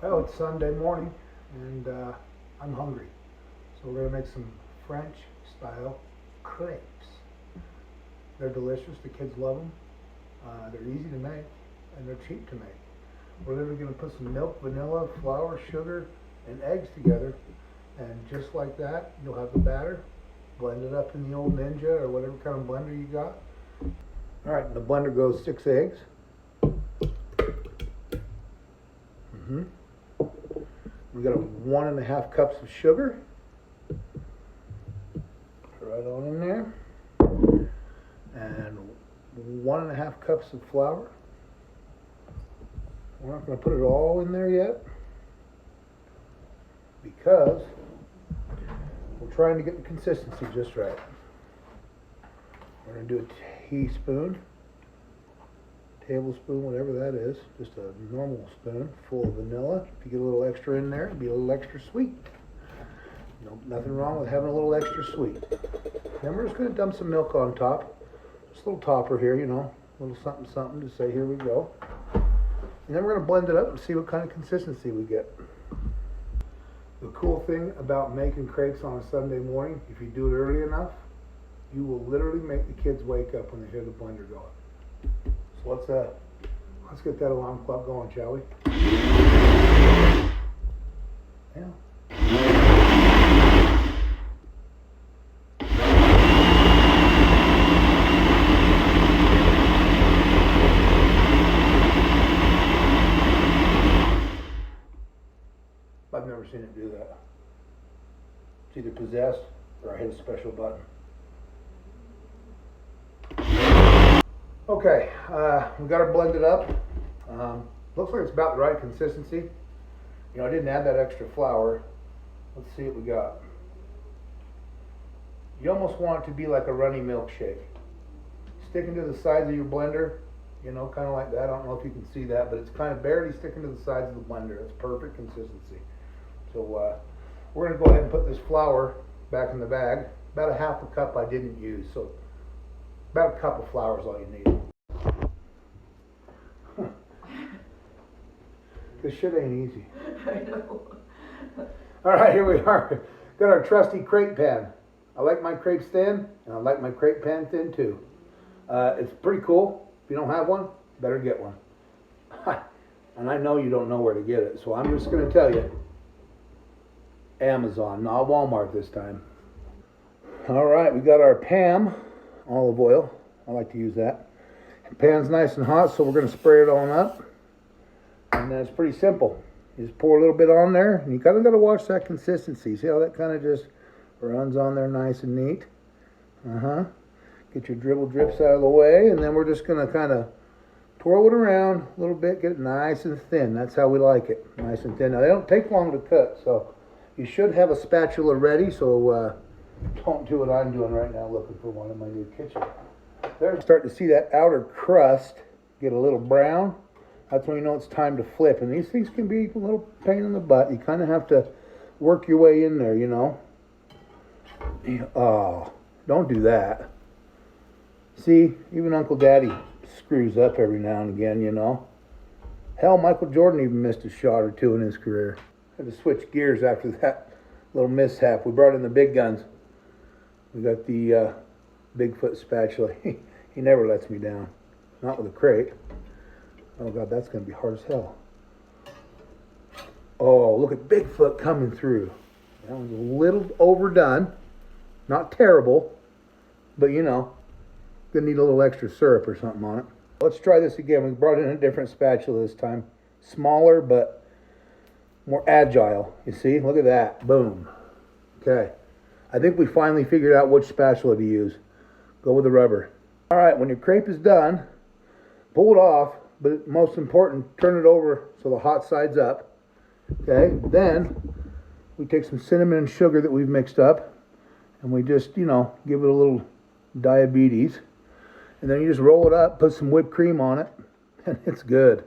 Well, it's Sunday morning and I'm hungry. So we're going to make some French style crepes. They're delicious. The kids love them. They're easy to make and they're cheap to make. We're literally going to put some milk, vanilla, flour, sugar, and eggs together. And just like that, you'll have the batter. Blend it up in the old Ninja or whatever kind of blender you got. All right, in the blender goes 6 eggs. We got 1.5 cups of sugar. Right on in there. And 1.5 cups of flour. We're not going to put it all in there yet because we're trying to get the consistency just right. We're going to do a teaspoon, tablespoon, whatever that is, just a normal spoon full of vanilla. If you get a little extra in there, it'll be a little extra sweet. No, nothing wrong with having a little extra sweet. Then we're just going to dump some milk on top. Just a little topper here, you know, a little something something to say, here we go. And then we're going to blend it up and see what kind of consistency we get. The cool thing about making crepes on a Sunday morning, if you do it early enough, you will literally make the kids wake up when they hear the blender going. So let's get that alarm clock going, shall we? Yeah. I've never seen it do that. It's either possessed or I hit a special button. Okay, we got her blended up. Looks like it's about the right consistency. You know, I didn't add that extra flour. Let's see what we got. You almost want it to be like a runny milkshake. Sticking to the sides of your blender, you know, kind of like that. I don't know if you can see that, but it's kind of barely sticking to the sides of the blender. It's perfect consistency. So we're going to go ahead and put this flour back in the bag. About 1/2 cup I didn't use, so about 1 cup of flour is all you need. This shit ain't easy. I know. All right, here we are. Got our trusty crepe pan. I like my crepes thin, and I like my crepe pan thin too. It's pretty cool. If you don't have one, better get one. And I know you don't know where to get it, so I'm just going to tell you. Amazon, not Walmart this time. All right, we got our Pam olive oil. I like to use that. The pan's nice and hot, so we're going to spray it on up. And then it's pretty simple. You just pour a little bit on there, and you kind of got to watch that consistency. See how that kind of just runs on there nice and neat? Get your dribble drips out of the way, and then we're just going to kind of twirl it around a little bit, get it nice and thin. That's how we like it, nice and thin. Now, they don't take long to cook, so you should have a spatula ready, so don't do what I'm doing right now, looking for one in my new kitchen. There, start to see that outer crust get a little brown. That's when you know it's time to flip. And these things can be a little pain in the butt. You kind of have to work your way in there, you know. Oh, don't do that. See, even Uncle Daddy screws up every now and again, you know. Hell, Michael Jordan even missed a shot or two in his career. Had to switch gears after that little mishap. We brought in the big guns. We got the Bigfoot spatula. He never lets me down. Not with a crepe. Oh God, that's going to be hard as hell. Oh, look at Bigfoot coming through. That was a little overdone. Not terrible, but you know, gonna need a little extra syrup or something on it. Let's try this again. We brought in a different spatula this time. Smaller, but more agile. You see? Look at that. Boom. Okay. I think we finally figured out which spatula to use. Go with the rubber. All right, when your crepe is done, pull it off, but most important, turn it over so the hot side's up. Okay, then we take some cinnamon and sugar that we've mixed up, and we just, you know, give it a little diabetes. And then you just roll it up, put some whipped cream on it, and it's good.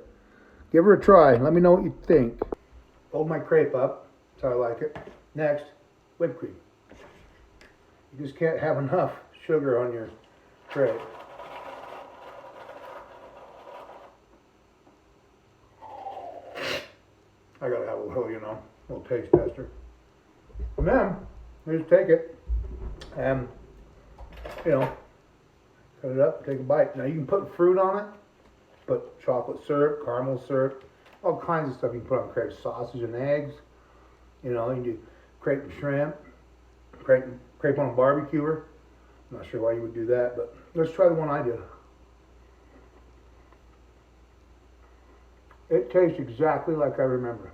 Give her a try. Let me know what you think. Fold my crepe up. That's how I like it. Next, whipped cream. You just can't have enough sugar on your crepe. I gotta have little, you know, little taste tester. And then you just take it and, you know, cut it up, take a bite. Now you can put fruit on it, put chocolate syrup, caramel syrup, all kinds of stuff you can put on crepes, sausage and eggs. You know, you can do crepe and shrimp, crepe on a barbecuer. I'm not sure why you would do that, but let's try the one I did. It tastes exactly like I remember.